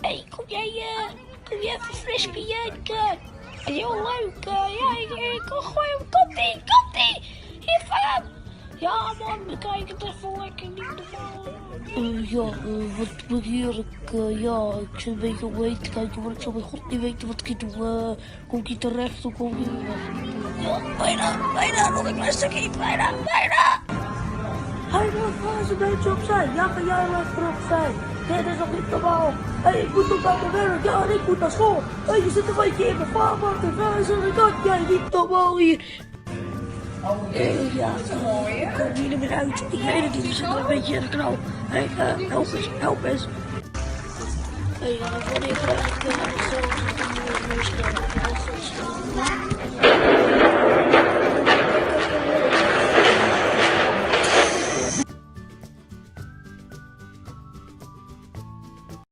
Hey, kom jij even fris kijken? Heel leuk, ja, ik kan gooien. Komt-ie! Hier van! Ja man, we kijken het even lekker, niet normaal. Wat begeer ik? Ik zit een beetje om heen te kijken, maar ik zou bij God niet weten wat ik doe. Kom ik hier terecht, of kom ik hier weg? Ja, bijna, nog een klein stukje, bijna. Hij moet wel eens een beetje opzij. Ja, ga jij wel even opzij. Dit is nog niet normaal. Hey, ik moet nog naar mijn werk. Ja, en ik moet naar school. Hey, je zit een beetje in mijn vaarwater. En dat jij niet normaal hier. Ja, ik kom hier niet meer uit. Ik weet het niet, we zitten een beetje in de knal. Hey, help eens. Hey, wanneer krijg ik zo